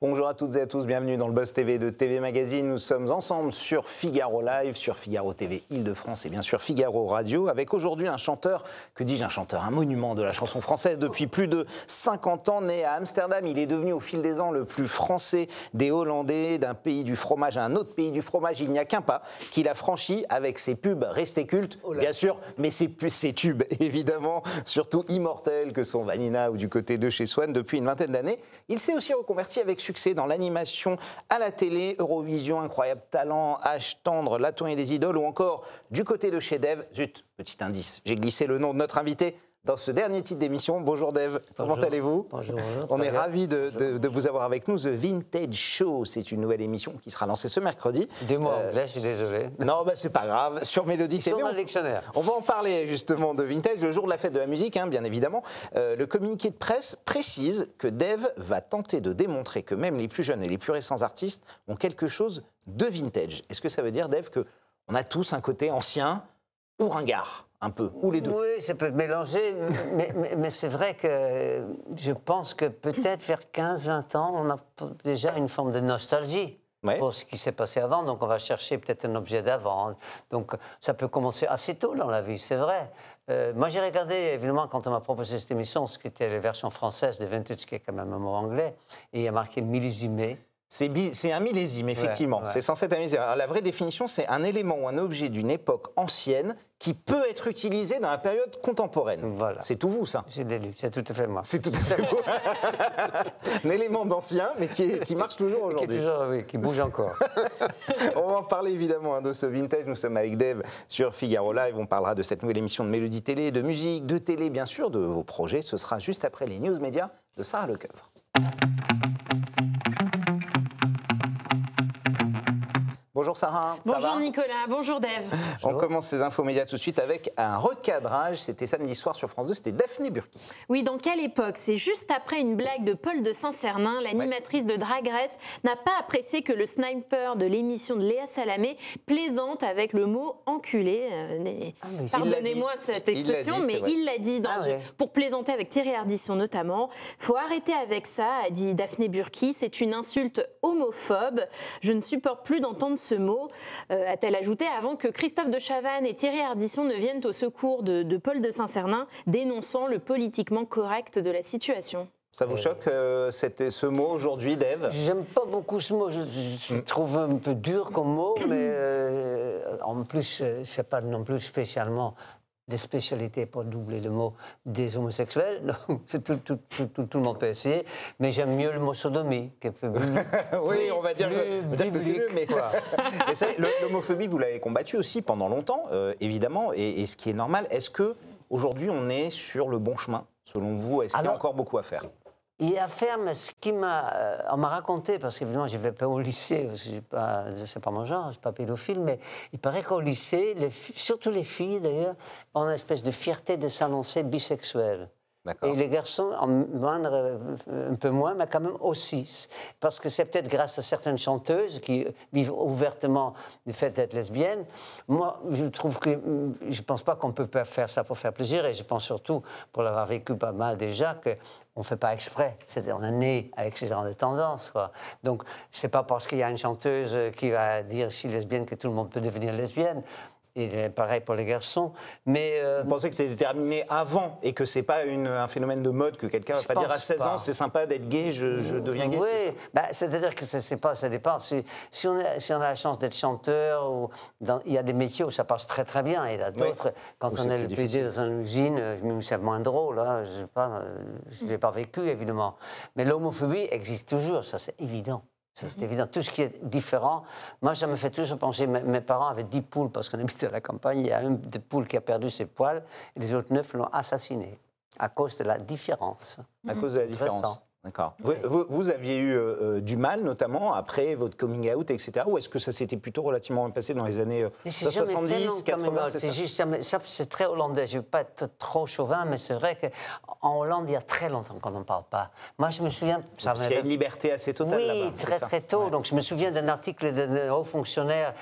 Bonjour à toutes et à tous, bienvenue dans le Buzz TV de TV Magazine. Nous sommes ensemble sur Figaro Live, sur Figaro TV Île-de-France et bien sûr Figaro Radio, avec aujourd'hui un chanteur, que dis-je un chanteur, un monument de la chanson française depuis plus de 50 ans, né à Amsterdam. Il est devenu au fil des ans le plus français des Hollandais, d'un pays du fromage à un autre pays du fromage. Il n'y a qu'un pas qu'il a franchi avec ses pubs restés cultes, bien sûr, mais ses tubes évidemment, surtout immortels que sont Vanina ou du côté de chez Swan depuis une vingtaine d'années. Il s'est aussi reconverti avec succès dans l'animation à la télé, Eurovision, Incroyable Talent, Âge tendre, La tournée des idoles ou encore du côté de chez Dev. Zut, petit indice, j'ai glissé le nom de notre invité dans ce dernier titre d'émission. Bonjour Dev, comment allez-vous? Bonjour. On est ravis de vous avoir avec nous. The Vintage Show, c'est une nouvelle émission qui sera lancée ce mercredi. Deux mots anglais, je suis désolé. Non, bah, c'est pas grave. Sur Mélodie TV. Ils sont dans le dictionnaire. On va en parler justement de Vintage, le jour de la fête de la musique, hein, bien évidemment. Le communiqué de presse précise que Dev va tenter de démontrer que même les plus jeunes et les plus récents artistes ont quelque chose de vintage. Est-ce que ça veut dire, Dev, qu'on a tous un côté ancien ou ringard? Un peu, ou les deux. Oui, ça peut être mélangé, mais c'est vrai que je pense que peut-être vers 15-20 ans, on a déjà une forme de nostalgie pour ce qui s'est passé avant. Donc on va chercher peut-être un objet d'avant. Donc ça peut commencer assez tôt dans la vie, c'est vrai. Moi j'ai regardé, évidemment, quand on m'a proposé cette émission, ce qui était la version française de Vintage, qui est quand même un mot anglais, et il y a marqué millésimé. C'est un millésime, effectivement. Ouais. C'est censé être un millésime. Alors, la vraie définition, c'est un élément ou un objet d'une époque ancienne qui peut être utilisé dans la période contemporaine. Voilà. C'est tout vous, ça? J'ai lu, c'est tout à fait moi. C'est tout à fait vous. Un élément d'ancien, mais qui marche toujours aujourd'hui. Qui bouge encore. On va en parler évidemment de ce vintage. Nous sommes avec Dev sur Figaro Live. On parlera de cette nouvelle émission de Mélodie Télé, de musique, de télé, bien sûr, de vos projets. Ce sera juste après les news médias de Sarah Lecoeuvre. Bonjour Sarah. Bonjour Nicolas, bonjour Dev. On commence ces infos médias tout de suite avec un recadrage. C'était samedi soir sur France 2, c'était Daphné Burki. Oui, dans quelle époque? C'est juste après une blague de Paul de Saint-Cernin. L'animatrice de Drag Race n'a pas apprécié que le sniper de l'émission de Léa Salamé plaisante avec le mot enculé. Pardonnez-moi cette expression, mais il l'a dit pour plaisanter avec Thierry Ardisson notamment. Faut arrêter avec ça, a dit Daphné Burki. C'est une insulte homophobe. Je ne supporte plus d'entendre ce mot, a-t-elle ajouté, avant que Christophe de Chavannes et Thierry Ardisson ne viennent au secours de Paul de Saint-Cernin, dénonçant le politiquement correct de la situation. Ça vous choque ce mot aujourd'hui, Dev? J'aime pas beaucoup ce mot, je trouve un peu dur comme mot, mais en plus, c'est pas non plus spécialement des spécialités pour doubler le mot des homosexuels, donc tout le monde peut essayer, mais j'aime mieux le mot sodomie. Oui, on va dire que c'est mieux, mais l'homophobie, vous l'avez combattue aussi pendant longtemps, évidemment, et ce qui est normal. Est-ce qu'aujourd'hui, on est sur le bon chemin, selon vous? Est-ce qu'il y a encore beaucoup à faire? Il y a à faire, mais ce qui on m'a raconté, parce qu'évidemment, je ne vais pas au lycée, parce que c'est pas mon genre, je ne suis pas pédophile, mais il paraît qu'au lycée, surtout les filles d'ailleurs, ont une espèce de fierté de s'annoncer bisexuelles. Et les garçons, un peu moins, mais quand même aussi. Parce que c'est peut-être grâce à certaines chanteuses qui vivent ouvertement du fait d'être lesbiennes. Moi, je trouve que je ne pense pas qu'on peut pas faire ça pour faire plaisir, et je pense surtout, pour l'avoir vécu pas mal déjà, qu'on ne fait pas exprès. On est né avec ce genre de tendance, quoi. Donc, ce n'est pas parce qu'il y a une chanteuse qui va dire je suis lesbienne que tout le monde peut devenir lesbienne. Et pareil pour les garçons, mais... Vous pensez que c'est déterminé avant et que c'est pas un phénomène de mode, que quelqu'un va pas dire à 16 ans c'est sympa d'être gay, je deviens gay? Oui, c'est-à-dire que ça dépend. Si on a la chance d'être chanteur, il y a des métiers où ça passe très très bien, et il y a d'autres, quand on est le PD dans une usine, c'est moins drôle, hein, je ne l'ai pas vécu évidemment. Mais l'homophobie existe toujours, ça c'est évident. C'est évident. Tout ce qui est différent, moi, ça me fait toujours penser. Mes parents avaient 10 poules parce qu'on habitait à la campagne. Il y a une des poules qui a perdu ses poils et les autres 9 l'ont assassiné à cause de la différence. À cause de la différence. D'accord. Vous aviez eu du mal, notamment après votre coming out, etc. Ou est-ce que ça s'était plutôt relativement bien passé dans les années 70, 80? C'est très hollandais. Je ne veux pas être trop chauvin, mais c'est vrai qu'en Hollande, il y a très longtemps qu'on n'en parle pas. Moi, je me souviens... Parce qu'il y a une liberté assez totale là-bas. Oui, très tôt. Ouais. Donc, je me souviens d'un article d'un haut fonctionnaire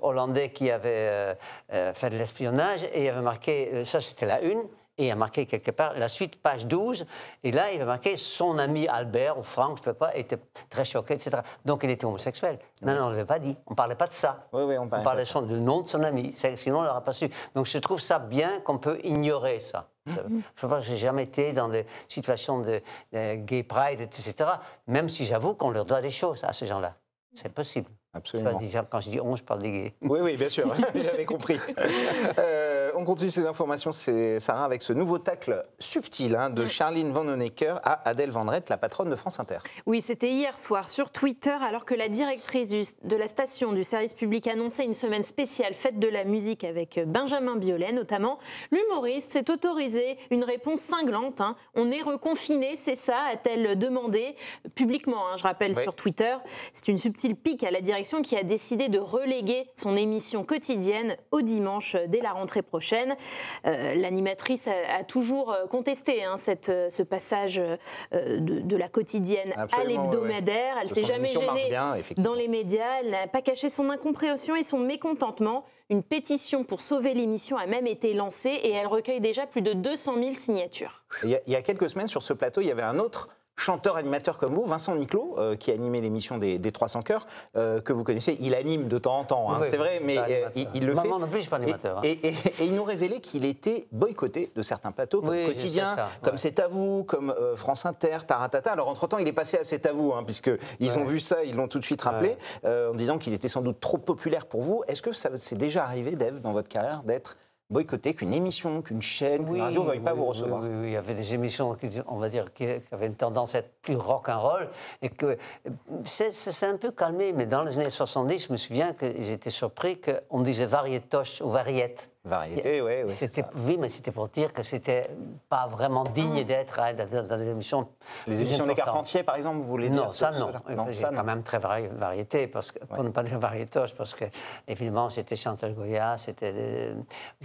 hollandais qui avait fait de l'espionnage et il avait marqué, ça c'était la une, et il a marqué quelque part, la suite, page 12, et là, il a marqué son ami Albert, ou Franck, je ne sais pas, était très choqué, etc. Donc, il était homosexuel. Non, on ne l'avait pas dit. On ne parlait pas de ça. Oui, on parlait du nom de son ami. Sinon, on ne l'aurait pas su. Donc, je trouve ça bien qu'on peut ignorer ça. Je sais pas, j'ai jamais été dans des situations de gay pride, etc. Même si j'avoue qu'on leur doit des choses à ces gens-là. C'est possible. Absolument. Quand je dis on, je parle des gays. Oui, bien sûr, j'avais compris. On continue ces informations, c'est Sarah, avec ce nouveau tacle subtil de Charline Vanhoenacker à Adèle Van Drent, la patronne de France Inter. Oui, c'était hier soir sur Twitter, alors que la directrice de la station du service public annonçait une semaine spéciale fête de la musique avec Benjamin Biolay notamment. L'humoriste s'est autorisé une réponse cinglante. On est reconfiné, c'est ça, a-t-elle demandé publiquement, je rappelle, sur Twitter. C'est une subtile pique à la direction qui a décidé de reléguer son émission quotidienne au dimanche dès la rentrée prochaine. L'animatrice a toujours contesté ce passage de la quotidienne à l'hebdomadaire. Elle ne s'est jamais gênée dans les médias. Elle n'a pas caché son incompréhension et son mécontentement. Une pétition pour sauver l'émission a même été lancée et elle recueille déjà plus de 200 000 signatures. Il y a quelques semaines, sur ce plateau, il y avait un autre chanteur-animateur comme vous, Vincent Niclot, qui animait l'émission des 300 Cœurs, que vous connaissez. Il anime de temps en temps, c'est vrai, mais il le fait. Maman non plus, je ne suis pas animateur. Et il nous révélait qu'il était boycotté de certains plateaux, comme Quotidien, comme C'est à vous, comme France Inter, Taratata. Alors, entre-temps, il est passé à C'est à vous, puisqu'ils ont vu ça, ils l'ont tout de suite rappelé, en disant qu'il était sans doute trop populaire pour vous. Est-ce que ça c'est déjà arrivé, Dave, dans votre carrière, d'être boycotter qu'une émission, qu'une chaîne, qu'une radio ne veuille pas vous recevoir. Oui, il y avait des émissions, on va dire, qui avaient une tendance à être plus rock'n'roll et que c'est un peu calmé, mais dans les années 70, je me souviens que j'étais surpris qu'on disait variétoche ou variette. Variété, oui. Oui, mais c'était pour dire que c'était pas vraiment digne d'être dans des émissions. Les émissions des Carpentiers, par exemple, vous voulez dire? Non, ça non. C'est quand même très variété, pour ne pas dire variétoche, parce que, évidemment, c'était Chantal Goya,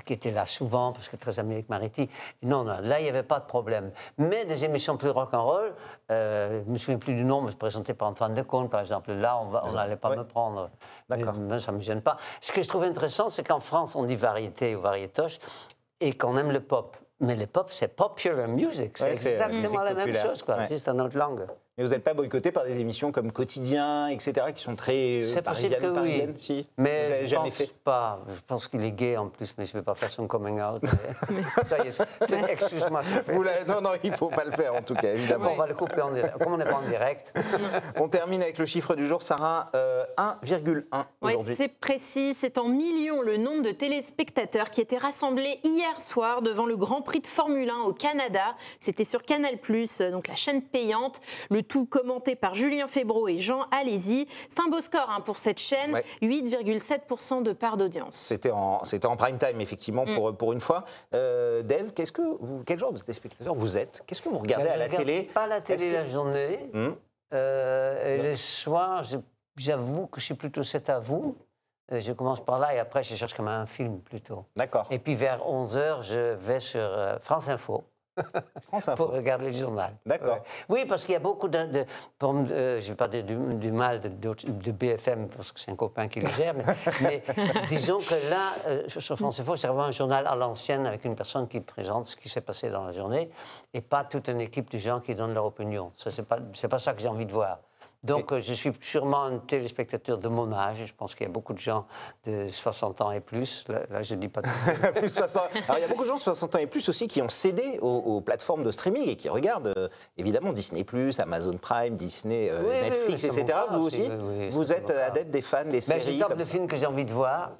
qui était là souvent, parce que très ami avec Mariti. Non, là, il n'y avait pas de problème. Mais des émissions plus rock'n'roll, je ne me souviens plus du nom, mais présenté par Antoine Decaune, par exemple. Là, on n'allait pas me prendre. D'accord. Mais ça ne me gêne pas. Ce que je trouve intéressant, c'est qu'en France, on dit variété ou variétoche, et qu'on aime le pop. Mais le pop, c'est popular music. C'est exactement la même chose, quoi. C'est juste une autre langue. Mais vous n'êtes pas boycotté par des émissions comme Quotidien, etc., qui sont très parisiennes, si? Mais je ne pense pas. Je pense qu'il est gay en plus, mais je ne vais pas faire son coming out. Ça y est, excuse-moi. Non, il ne faut pas le faire, en tout cas, évidemment. On va le couper en direct. Comme on n'est pas en direct. On termine avec le chiffre du jour, Sarah, 1,1 aujourd'hui. Oui, c'est précis. C'est en millions le nombre de téléspectateurs qui étaient rassemblés hier soir devant le Grand Prix de Formule 1 au Canada. C'était sur Canal+, donc la chaîne payante. Le tout commenté par Julien Febvreau et Jean Alési. C'est un beau score pour cette chaîne, 8,7% de part d'audience. C'était en prime time, effectivement, pour une fois. Dave, quel genre de téléspectateur vous êtes? Qu'est-ce que vous regardez à la télé? Pas la télé la journée. Et le soir, j'avoue que je suis plutôt C'est à vous. Je commence par là et après, je cherche comme un film plutôt. D'accord. Et puis vers 11h, je vais sur France Info. Pour regarder le journal. D'accord. Oui, parce qu'il y a beaucoup je ne vais pas dire du mal de BFM, parce que c'est un copain qui le gère, mais disons que là, sur France Info, c'est vraiment un journal à l'ancienne avec une personne qui présente ce qui s'est passé dans la journée et pas toute une équipe de gens qui donnent leur opinion. Ce n'est pas ça que j'ai envie de voir. Donc, je suis sûrement un téléspectateur de mon âge. Je pense qu'il y a beaucoup de gens de 60 ans et plus. Là je ne dis pas tout. Plus 60. Alors, il y a beaucoup de gens de 60 ans et plus aussi qui ont cédé aux plateformes de streaming et qui regardent, évidemment, Disney+, Amazon Prime, Disney, Netflix, etc. Vous aussi vous êtes adepte des fans, des séries? Je tape le film que j'ai envie de voir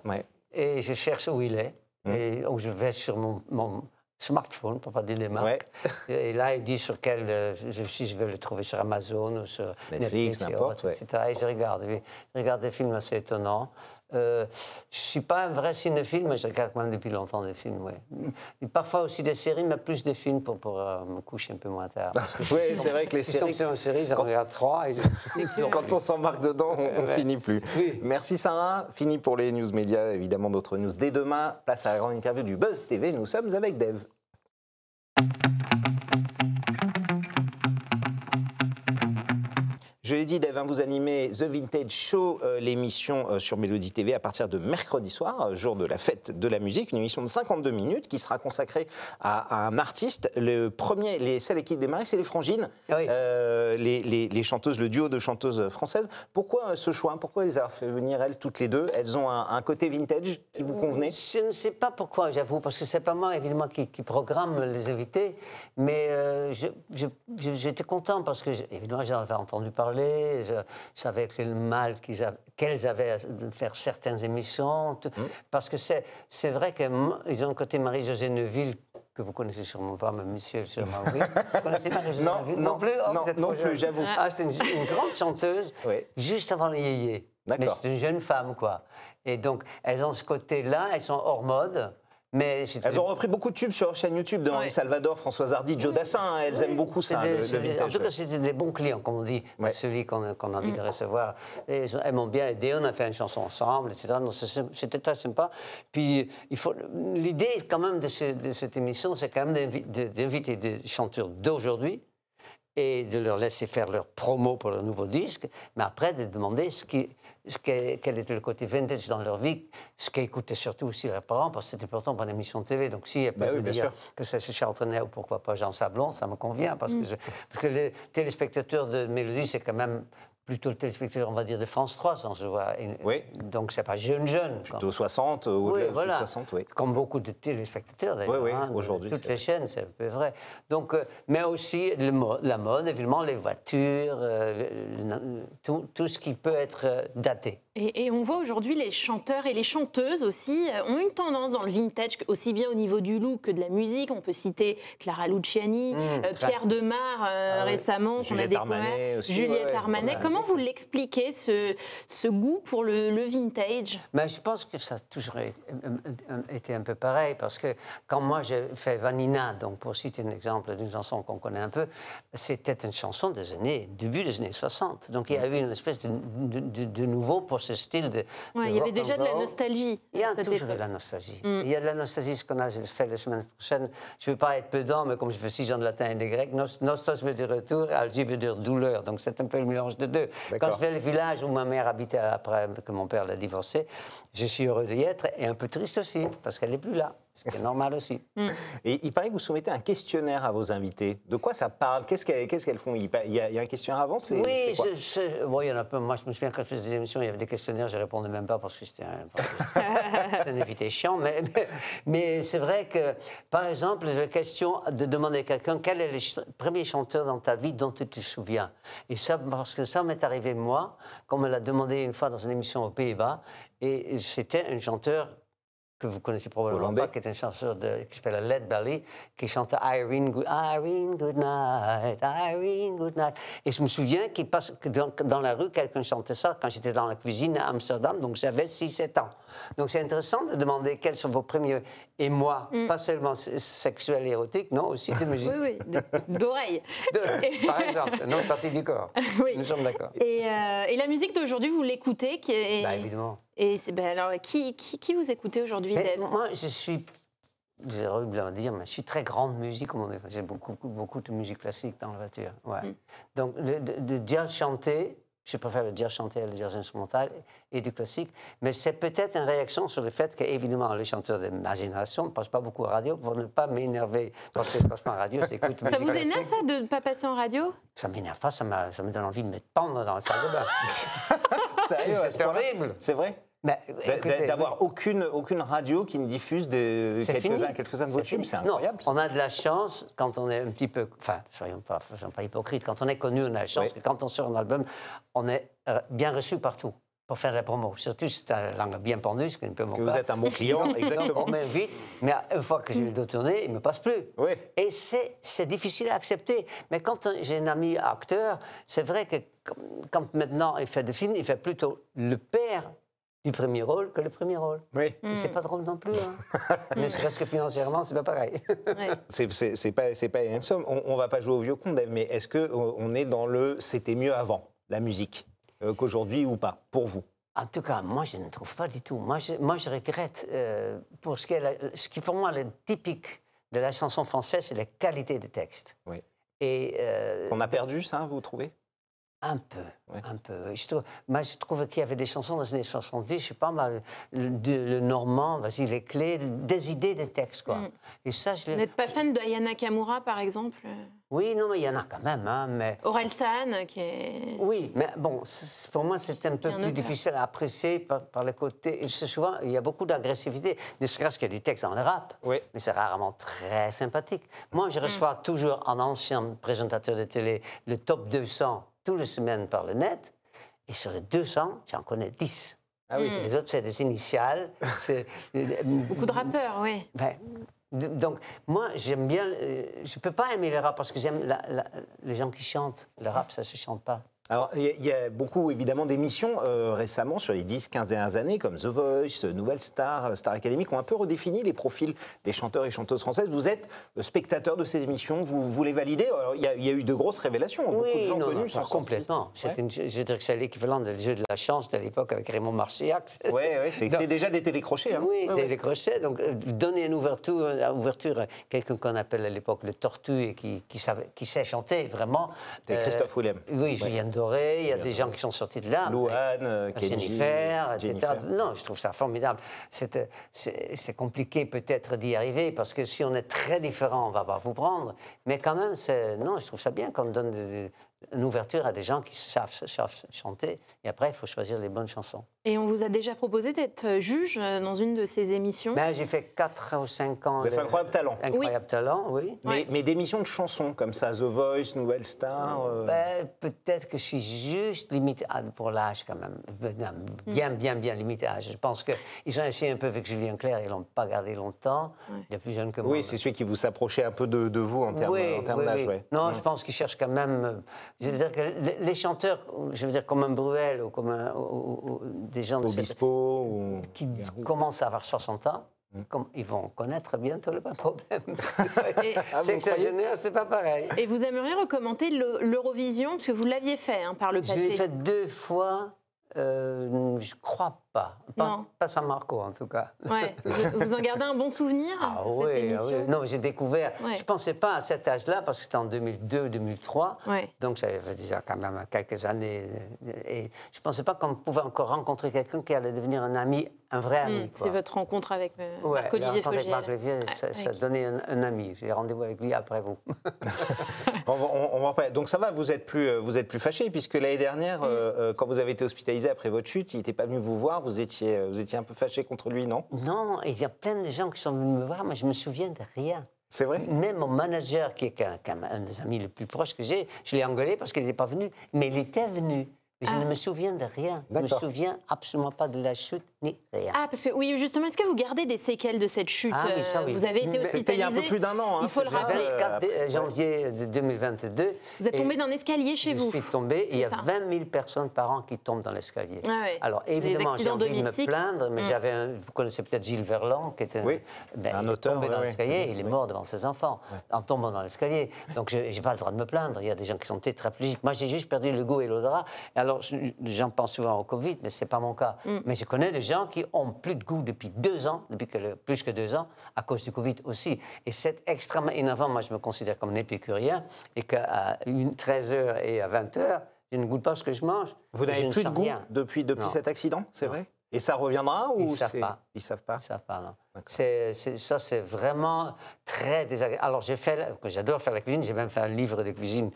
et je cherche où il est. Et où je vais sur mon smartphone, pour ne pas dire des marques. Et là, il dit sur quel... je vais le trouver sur Amazon ou sur Netflix n'importe, etc. Et je regarde des films assez étonnants. Je ne suis pas un vrai cinéphile, mais je regarde quand même depuis longtemps des films, Et parfois aussi des séries, mais plus des films pour me coucher un peu moins tard. Oui, c'est vrai que les séries... Si on tombe sur une série, j'en regarde 3. Quand on s'embarque dedans, on ne finit plus. Oui. Merci Sarah. Fini pour les news médias, évidemment d'autres news dès demain. Place à la grande interview du Buzz TV. Nous sommes avec Dave. Je l'ai dit, Dave, vous animez The Vintage Show, l'émission sur Mélodie TV à partir de mercredi soir, jour de la fête de la musique, une émission de 52 minutes qui sera consacrée à un artiste. Celle qui démarrait, c'est les Frangines, Oui. les chanteuses, le duo de chanteuses françaises. Pourquoi ce choix? Pourquoi les avoir fait venir, elles, toutes les deux? Elles ont un côté vintage qui vous convenait? Je ne sais pas pourquoi, j'avoue, parce que c'est pas moi, évidemment, qui programme les invités, mais j'étais content parce que, évidemment, j'en avais entendu parler, je savais le mal qu'elles avaient de faire certaines émissions, parce que c'est vrai qu'ils ont un côté Marie-Josée Neuville, que vous connaissez sûrement pas, mais monsieur, sûrement oui. Vous connaissez Marie-Josée Neuville? Non plus, non plus, j'avoue. Ah, c'est une grande chanteuse, Oui. juste avant les yéyés. Mais c'est une jeune femme, quoi. Et donc, elles ont ce côté-là, elles sont hors mode. Mais elles ont repris beaucoup de tubes sur leur chaîne YouTube de Henri Salvador, Françoise Hardy, Joe Dassin. Elles aiment beaucoup ça, le vintage. En tout cas, c'était des bons clients, comme on dit, celui qu'on a envie de recevoir. Et elles m'ont bien aidé, on a fait une chanson ensemble, etc. Donc, c'était très sympa. Puis, l'idée, quand même, de cette émission, c'est quand même d'inviter des chanteurs d'aujourd'hui et de leur laisser faire leur promo pour leur nouveau disque, mais après de demander quel était le côté vintage dans leur vie, ce qu'écoutaient surtout aussi leurs parents, parce que c'était important pour une émission de télé. Donc si elles peuvent me dire que c'est Charltonnet ou pourquoi pas Jean Sablon, ça me convient, parce que les téléspectateurs de Mélodie, c'est quand même plutôt le téléspectateur, on va dire, de France 3, sans se voir. Donc, c'est pas jeune. Plutôt 60, au-delà de 60, oui. Comme beaucoup de téléspectateurs, d'ailleurs. Oui, aujourd'hui. Toutes les chaînes, c'est un peu vrai. Donc, mais aussi la mode, évidemment, les voitures, tout ce qui peut être daté. Et on voit aujourd'hui les chanteurs et les chanteuses aussi ont une tendance dans le vintage, aussi bien au niveau du look que de la musique. On peut citer Clara Luciani, Pierre Demar récemment, qu'on a découvert, Juliette Armanet. Comment vous l'expliquez, ce goût pour le vintage? Mais je pense que ça a toujours été un peu pareil, parce que quand moi j'ai fait Vanina, donc pour citer un exemple d'une chanson qu'on connaît un peu, c'était une chanson début des années 60. Donc il y a eu une espèce de nouveau pour ce style de il y avait déjà de la nostalgie. Il y a toujours de la nostalgie. Il y a de la nostalgie, ce qu'on a fait la semaine prochaine. Je ne veux pas être pedant, mais comme je fais 6 ans de latin et de grec, nostos veut dire retour, algie veut dire douleur. Donc c'est un peu le mélange de deux. Quand je vais le village où ma mère habitait après que mon père l'a divorcée, je suis heureux d'y être et un peu triste aussi, parce qu'elle n'est plus là. C'est normal aussi. Et il paraît que vous soumettez un questionnaire à vos invités. De quoi ça parle? Qu'est-ce qu'elles font? Il y a un questionnaire avant? Oui, il y en a peu. Moi, je me souviens quand je faisais des émissions, il y avait des questionnaires, je ne répondais même pas parce que c'était un invité chiant. Mais c'est vrai que, par exemple, la question de demander à quelqu'un quel est le premier chanteur dans ta vie dont tu te souviens. Et ça, parce que ça m'est arrivé, moi, qu'on me l'a demandé une fois dans une émission aux Pays-Bas, et c'était un chanteur que vous connaissez probablement pas, qui est un chanteur qui s'appelle Led Belly, qui chante Irene, good night, Irene, good night. Et je me souviens que dans la rue, quelqu'un chantait ça quand j'étais dans la cuisine à Amsterdam, donc j'avais 6-7 ans. Donc c'est intéressant de demander quels sont vos premiers émois, pas seulement sexuels et érotiques, non, aussi de musique. Oui, d'oreilles. Par exemple, une autre partie du corps. Oui. Nous sommes d'accord. Et la musique d'aujourd'hui, vous l'écoutez évidemment. Et alors, qui vous écoutez aujourd'hui, Dave? Moi, c'est horrible à dire, mais je suis très grande musique. J'ai beaucoup de musique classique dans la voiture. Ouais. Donc, de jazz chanté, je préfère le jazz chanté à le jazz instrumental et du classique. Mais c'est peut-être une réaction sur le fait qu'évidemment, les chanteurs de ma génération ne passent pas beaucoup à radio pour ne pas m'énerver. Parce que je passe pas en radio, c'est écoute musique. Ça vous énerve, ça, de ne pas passer en radio? Ça ne m'énerve pas, ça me donne envie de me tendre dans la salle de bain. C'est horrible. C'est vrai? D'avoir aucune radio qui ne diffuse quelques-uns de vos tubes, c'est incroyable. Non, on a de la chance quand on est un petit peu... Enfin, soyons pas hypocrites. Quand on est connu, on a la chance que quand on sort un album, on est bien reçu partout pour faire la promo. Surtout si tu as la langue bien pendue, ce qui est un peu mon cas. Vous êtes un bon client, exactement. Donc on m'invite, mais une fois que j'ai le dos tourné, il ne me passe plus. Oui. Et c'est difficile à accepter. Mais quand j'ai un ami acteur, c'est vrai que quand maintenant il fait des films, il fait plutôt le père du premier rôle que le premier rôle. Oui. C'est pas drôle non plus. Ne serait-ce que financièrement, c'est pas pareil. C'est pas la même somme. On va pas jouer au vieux con, Dave, mais est-ce qu'on est dans le c'était mieux avant, la musique, qu'aujourd'hui ou pas, pour vous? En tout cas, moi, je ne trouve pas du tout. Moi, je regrette, pour ce qui pour moi est typique de la chanson française, c'est la qualité des textes. Oui. Et on a perdu ça, vous trouvez? Un peu. Je trouve qu'il y avait des chansons dans les années 70, je sais pas mal, le Normand, vas-y, les clés, des idées, des textes, quoi. Et ça, Vous n'êtes pas fan d'Aya Nakamura, par exemple? Oui, non, mais il y en a quand même, hein, mais... Orelsan, qui est... Oui, mais bon, pour moi, c'est un peu plus difficile à apprécier par le côté... Et souvent, il y a beaucoup d'agressivité, ne serait-ce qu'il y a du texte dans le rap, mais c'est rarement très sympathique. Moi, je reçois toujours un ancien présentateur de télé, le top 200, toutes les semaines par le net, et sur les 200, j'en connais 10. Ah oui. Les autres, c'est des initiales. Beaucoup de rappeurs, oui. Donc, moi, j'aime bien... je ne peux pas aimer le rap parce que j'aime les gens qui chantent. Le rap, ça ne se chante pas. Alors, il y a beaucoup, évidemment, d'émissions récemment, sur les 10-15 dernières années, comme The Voice, Nouvelle Star, Star Academy, qui ont un peu redéfini les profils des chanteurs et chanteuses françaises. Vous êtes spectateur de ces émissions, vous les validez. Alors, il y a eu de grosses révélations. Beaucoup de gens connus sont complètement. Je dirais que c'est l'équivalent des Jeux de la chance de l'époque avec Raymond Marchiac. Oui, c'était déjà des télécrochets. Hein. Oui, télécrochets. Donc, donner une ouverture à quelqu'un qu'on appelle à l'époque le tortue et qui sait chanter, vraiment. C'était Christophe Willem. Oui, Julien Doré, il y a des gens qui sont sortis de là. Louane, Jennifer, etc. Non, je trouve ça formidable. C'est compliqué peut-être d'y arriver, parce que si on est très différent, on ne va pas vous prendre. Mais quand même, non, je trouve ça bien qu'on donne une ouverture à des gens qui savent chanter. Et après, il faut choisir les bonnes chansons. Et on vous a déjà proposé d'être juge dans une de ces émissions? J'ai fait 4 ou 5 ans. Vous avez fait Incroyable Talent. Incroyable Talent, oui. Mais d'émissions de chansons, comme ça, The Voice, Nouvelle Star... Peut-être que je suis juste limité pour l'âge, quand même. Bien limité à l'âge. Je pense qu'ils ont essayé un peu avec Julien Clerc, ils ne l'ont pas gardé longtemps. Il est plus jeune que moi. Oui, c'est celui qui vous s'approchait un peu de vous en termes d'âge. Oui. Non, je pense qu'ils cherchent quand même... Je veux dire que les chanteurs, je veux dire comme un Bruel ou comme des gens Obispo qui commencent à avoir 60 ans, ils vont connaître bientôt le même problème. C'est exagéré, c'est pas pareil. Et vous aimeriez recommander l'Eurovision, parce que vous l'aviez fait par le passé? Je l'ai fait 2 fois. Je crois pas. Pas San Marco, en tout cas. Ouais. Vous en gardez un bon souvenir, cette émission? Non, j'ai découvert... Je ne pensais pas à cet âge-là, parce que c'était en 2002-2003. Donc, ça fait déjà quand même quelques années. Et je ne pensais pas qu'on pouvait encore rencontrer quelqu'un qui allait devenir un ami, un vrai ami. C'est votre rencontre avec Marc-Olivier Fogiel. Avec Marc-Olivier, ça donnait un ami. J'ai rendez-vous avec lui après vous. on va pas... Donc ça va, vous êtes plus fâché, puisque l'année dernière, quand vous avez été hospitalisé après votre chute, il n'était pas venu vous voir, vous étiez un peu fâché contre lui, non? Non, il y a plein de gens qui sont venus me voir, mais je me souviens de rien. C'est vrai? Même mon manager, qui est un des amis les plus proches que j'ai, je l'ai engueulé parce qu'il n'était pas venu, mais il était venu. Je ne me souviens de rien. Je ne me souviens absolument pas de la chute, ni rien. Parce que, oui, justement, est-ce que vous gardez des séquelles de cette chute? Oui, ça, oui. Vous avez été hospitalisé. C'était il y a un peu plus d'un an. Il faut le rappeler. Le 24 janvier 2022. Vous êtes tombé d'un escalier chez vous. Je suis tombé. Il y a 20 000 personnes par an qui tombent dans l'escalier. Alors, évidemment, j'ai envie de me plaindre, mais vous connaissez peut-être Gilles Verland, qui était un auteur. Tombé dans l'escalier, il est mort devant ses enfants, en tombant dans l'escalier. Donc, je n'ai pas le droit de me plaindre. Il y a des gens qui sont tétraplégiques. Moi, j'ai juste perdu le goût et l'odorat. Alors, gens pensent souvent au Covid, mais ce n'est pas mon cas. Mais je connais des gens qui ont plus de goût depuis 2 ans, plus que 2 ans, à cause du Covid aussi. Et c'est extrêmement énervant. Moi, je me considère comme un épicurien, et qu'à 13h et à 20h, je ne goûte pas ce que je mange. Vous n'avez plus de goût depuis cet accident, c'est vrai? Et ça reviendra ou ils ne savent pas. Ils ne savent pas. Ils ne savent pas, non. Ça, c'est vraiment très désagréable. Alors, j'adore faire la cuisine. J'ai même fait un livre de cuisine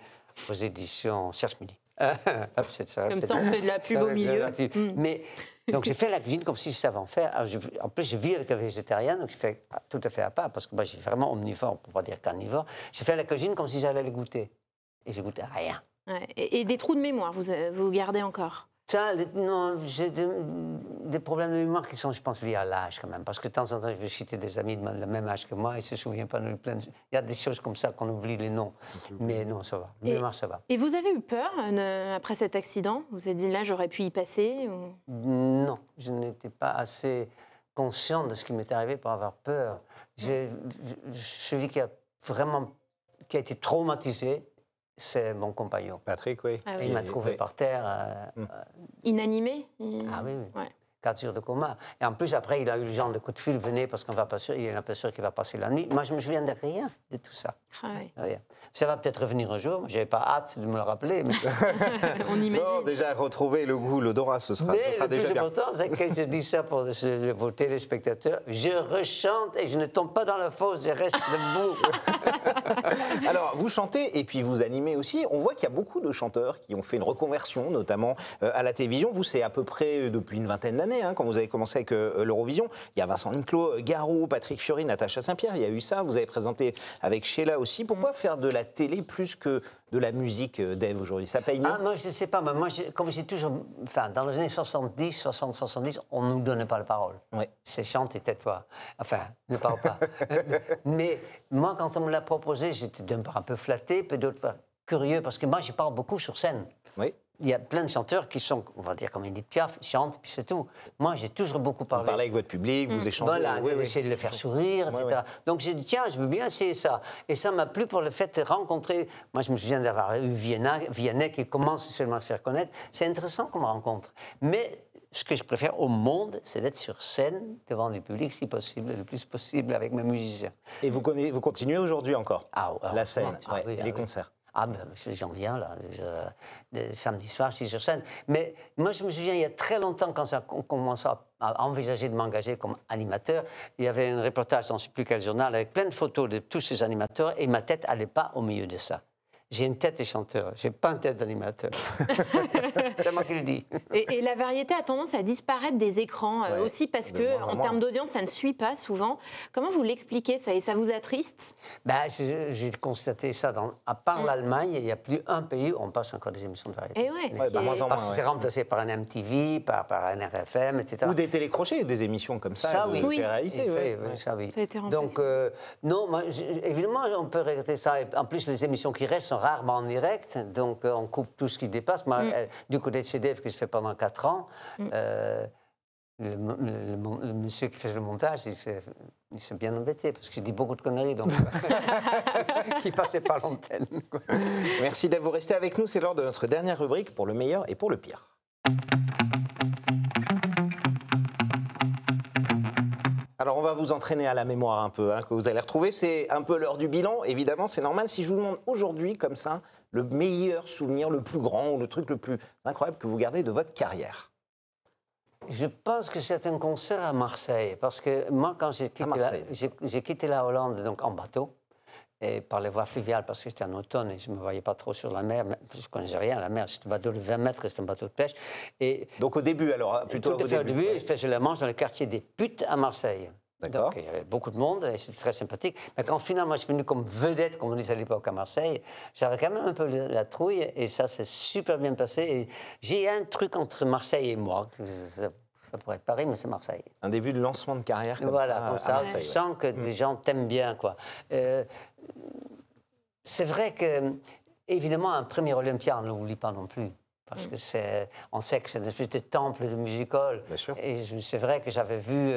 aux éditions Cherche Midi. Comme ça, on fait de la pub au milieu. Mais, donc, j'ai fait la cuisine comme si je savais en faire. Alors, en plus, je vis avec un végétarien, donc je fais tout à fait à part, parce que moi, je suis vraiment omnivore, on ne peut pas dire carnivore. J'ai fait la cuisine comme si j'allais le goûter. Et je ne goûtais rien. Et des trous de mémoire, vous gardez encore? Ça, non, j'ai des problèmes de mémoire qui sont, je pense, liés à l'âge quand même. Parce que de temps en temps, je vais citer des amis de le même âge que moi, ils ne se souviennent pas de plein de... Il y a des choses comme ça qu'on oublie les noms. Mais non, ça va. La mémoire, ça va. Et vous avez eu peur après cet accident? Vous vous êtes dit, là, j'aurais pu y passer Non, je n'étais pas assez conscient de ce qui m'était arrivé pour avoir peur. Celui qui a été traumatisé, c'est mon compagnon. Patrick, oui. Il m'a trouvé par terre. Inanimé? Ah oui. Ouais. 4 jours de coma. Et en plus, après, il a eu le genre de coup de fil, venez, parce qu'on va pas sûr, il est pas sûr qu'il va passer la nuit. Moi, je me souviens de rien de tout ça. Ah ouais. Rien. Ça va peut-être revenir un jour. Je n'avais pas hâte de me le rappeler. Mais, On imagine. Non, déjà, retrouver le goût, l'odorat, ce sera le déjà plus bien. important, c'est que je dis ça pour vos téléspectateurs. Je rechante et je ne tombe pas dans la fosse, je reste debout. Alors, vous chantez et puis vous animez aussi. On voit qu'il y a beaucoup de chanteurs qui ont fait une reconversion, notamment à la télévision. Vous, c'est à peu près depuis une vingtaine d'années, hein, quand vous avez commencé avec l'Eurovision. Il y a Vincent Niclot, Garou, Patrick Fiori, Natacha Saint-Pierre. Il y a eu ça. Vous avez présenté avec Sheila aussi. Pourquoi faire de la télé plus que de la musique, Dave, aujourd'hui? Ça paye mieux? Ah, moi, je ne sais pas. Mais moi, comme j'ai toujours... Enfin, dans les années 70, 60, 70, on ne nous donnait pas la parole. Ouais. C'est chante et tais-toi. Enfin, ne parle pas. Mais moi, quand on me l'a proposé, j'étais d'un part un peu flatté, puis d'autre part curieux, parce que moi, je parle beaucoup sur scène. Oui. Il y a plein de chanteurs qui sont, on va dire comme Edith Piaf, chantent, puis c'est tout. Moi, j'ai toujours beaucoup parlé. Vous parlez avec votre public, vous échangez. Voilà, Oui, oui. essayer de le faire sourire, etc. Ouais. Donc j'ai dit, tiens, je veux bien essayer ça. Et ça m'a plu pour le fait de rencontrer... Moi, je me souviens d'avoir eu Vianney qui commence seulement à se faire connaître. C'est intéressant comme rencontre. Mais ce que je préfère au monde, c'est d'être sur scène, devant du public, si possible, le plus possible, avec mes musiciens. Et vous continuez aujourd'hui encore la scène, ah ouais, oui, et ah les oui. concerts? Ah ben, j'en viens, là. Samedi soir, je suis sur scène. Mais moi, je me souviens, il y a très longtemps, quand on commençait à envisager de m'engager comme animateur, il y avait un reportage dans je ne sais plus quel journal avec plein de photos de tous ces animateurs et ma tête n'allait pas au milieu de ça. J'ai une tête de chanteur, je n'ai pas une tête d'animateur. C'est moi qui le dis. Et la variété a tendance à disparaître des écrans Ouais, aussi parce de que, moins en en moins. termes d'audience, ça ne suit pas souvent. Comment vous l'expliquez ça? Et ça vous attriste? Ben, j'ai constaté ça. À part l'Allemagne, il n'y a plus un pays où on passe encore des émissions de variété. Et ouais, ce Ouais, qui bah, est- moins en Parce moins, que c'est remplacé par un MTV, par un RFM, etc. Ou des télécrochets, des émissions comme ça, de oui. télé-réalité. Il ouais. fait, oui, ça, oui. Ça a été remplacé. Donc, non, moi, évidemment, on peut regretter ça. Et en plus, les émissions qui restent sont rarement en direct. Donc, on coupe tout ce qui dépasse. Moi, du côté de CDF, que je fais pendant 4 ans, le monsieur qui faisait le montage, il s'est bien embêté parce que j'ai dit beaucoup de conneries, donc qui passait pas l'antenne. Merci Dave, vous restez avec nous. C'est l'heure de notre dernière rubrique pour le meilleur et pour le pire. Alors, on va vous entraîner à la mémoire un peu, hein, que vous allez retrouver. C'est un peu l'heure du bilan, évidemment, c'est normal. Si je vous demande aujourd'hui, comme ça, le meilleur souvenir, le plus grand ou le truc le plus incroyable que vous gardez de votre carrière. Je pense que c'est un concert à Marseille, parce que moi, quand j'ai quitté la Hollande donc en bateau, et par les voies fluviales, parce que c'était en automne et je ne me voyais pas trop sur la mer, je ne connaissais rien à la mer, c'était un bateau de 20 mètres, c'était un bateau de pêche. Et Donc au début, alors, plutôt tout à fait au début, ouais. je faisais la Manche dans le quartier des Putes à Marseille. D'accord. Donc il y avait beaucoup de monde et c'était très sympathique. Mais quand finalement je suis venu comme vedette, comme on disait à l'époque à Marseille, j'avais quand même un peu la trouille et ça s'est super bien passé. Et j'ai un truc entre Marseille et moi. Ça pourrait être Paris, mais c'est Marseille. Un début de lancement de carrière comme Voilà, ça, comme à ça, Marseille, tu ouais. sens que les gens t'aiment bien, quoi. C'est vrai que, évidemment, un premier Olympia, on ne l'oublie pas non plus. Parce que on sait que c'est une espèce de temple de music-hall. Bien sûr. Et c'est vrai que j'avais vu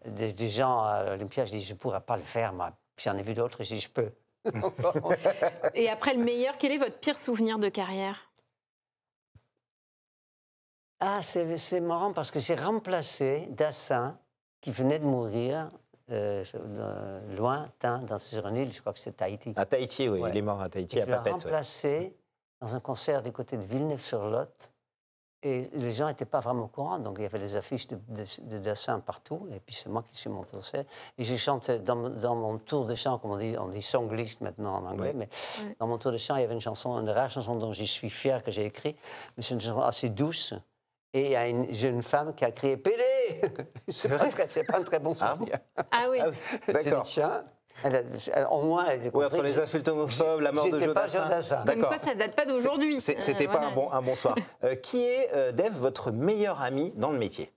des gens à l'Olympia, je dis, je ne pourrais pas le faire, moi. Puis j'en ai vu d'autres, je dis, je peux. Et après le meilleur, quel est votre pire souvenir de carrière? Ah, c'est marrant parce que j'ai remplacé Dassin, qui venait de mourir, lointain, sur une île, je crois que c'est Tahiti. À Tahiti, oui, Ouais. il est mort à Tahiti, Et à je l'ai Papeete. Ouais. remplacé dans un concert du côté de Villeneuve-sur-Lot. Et les gens n'étaient pas vraiment au courant, donc il y avait des affiches de Dassin partout. Et puis c'est moi qui suis monté sur scène. Et j'ai chanté dans mon tour de chant, comme on dit songlist maintenant en anglais, Ouais. mais dans mon tour de chant, il y avait une chanson, une rare chanson dont je suis fier que j'ai écrite. Mais c'est une chanson assez douce. Et il y a une jeune femme qui a crié « Pélé !» C'est pas un très bon souvenir. Ah oui. Ah oui, J'ai d'accord. dit, tiens, au moins, elle a Oui, compris entre que les insultes homophobes, la mort de j'étais pas Jodassin. Jodassin. Comme quoi, ça date pas d'aujourd'hui. C'était pas Voilà. un bon soir. Qui est, Dave, votre meilleur ami dans le métier?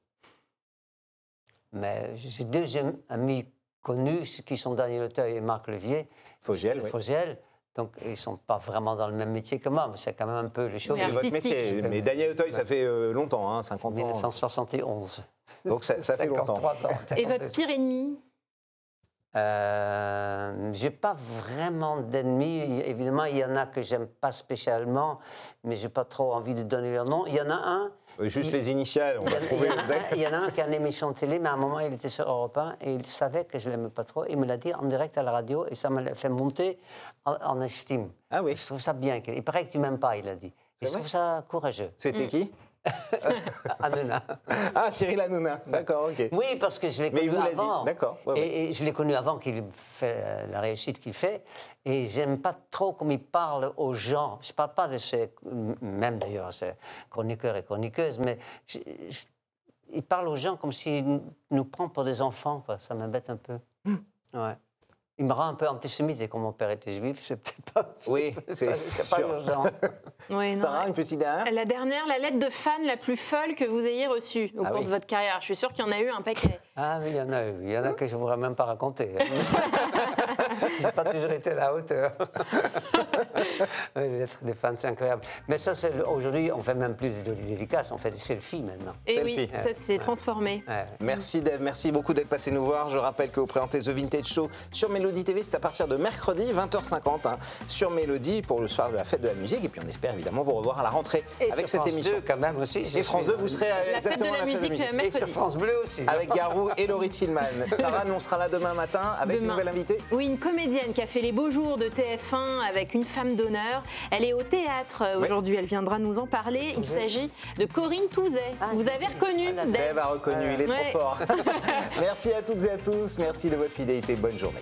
Mais j'ai 2 amis connus qui sont Daniel Auteuil et Marc Levier. Fogiel, oui. Fogiel. Donc, ils ne sont pas vraiment dans le même métier que moi, mais c'est quand même un peu les choses. C'est votre artistique. métier. Mais Daniel Auteuil, ça fait longtemps, hein, 50 ans. 1971. Donc ça fait longtemps. 53 ans. Et votre pire ennemi? J'ai pas vraiment d'ennemis. Évidemment, il y en a que j'aime pas spécialement, mais j'ai pas trop envie de donner leur nom. Il y en a un. Juste les initiales, on va trouver. Il y en a un qui a une émission de télé, mais à un moment, il était sur Europe 1 et il savait que je l'aimais pas trop. Il me l'a dit en direct à la radio et ça m'a fait monter en estime. Ah oui. Je trouve ça bien. Il paraît que tu m'aimes pas, il a dit. Et je trouve ça courageux. C'était qui? Hanouna. Ah, Cyril Hanouna, d'accord, ok. Oui, parce que je l'ai connu il vous l'a avant. dit, d'accord. Ouais, ouais. Et je l'ai connu avant qu'il fait la réussite qu'il fait. Et j'aime pas trop comme il parle aux gens. Je parle pas de ces, même d'ailleurs, ces chroniqueurs et chroniqueuses, mais il parle aux gens comme s'il nous prend pour des enfants, quoi. Ça m'embête un peu. Ouais. Il me rend un peu antisémite, et comme mon père était juif, c'est peut-être pas... Oui, c'est pas sûr. urgent. Oui, non. Sarah, une petite dernière? La dernière, la lettre de fan la plus folle que vous ayez reçue au cours de votre carrière. Je suis sûre qu'il y en a eu un paquet. Ah oui, il y en a eu. Il y en a que je ne voudrais même pas raconter. Je n'ai pas toujours été à la hauteur. Les lettres des fans, c'est incroyable. Mais ça, aujourd'hui, on ne fait même plus de dédicaces, on fait des selfies maintenant. Et Selfie. oui, ça s'est transformé. Ouais. Merci Dave, merci beaucoup d'être passé nous voir. Je rappelle que vous présentez The Vintage Show sur Mélodie TV, c'est à partir de mercredi 20h50 sur Mélodie pour le soir de la fête de la musique. Et puis on espère évidemment vous revoir à la rentrée Et avec sur cette France émission. 2 quand même aussi. Et France 2, vous serez La fête de exactement à la musique Et mercredi. sur France Bleu aussi. avec Garou et Laurie Tillman. Sarah, nous on sera là demain matin avec une Demain. nouvelle invitée. Oui, une comédienne qui a fait les beaux jours de TF1 avec une femme d'honneur. Elle est au théâtre aujourd'hui, elle viendra nous en parler. Il s'agit de Corinne Touzet. Vous avez reconnu, Dave. Dave a reconnu, il est Ouais. trop fort. Merci à toutes et à tous, merci de votre fidélité, bonne journée.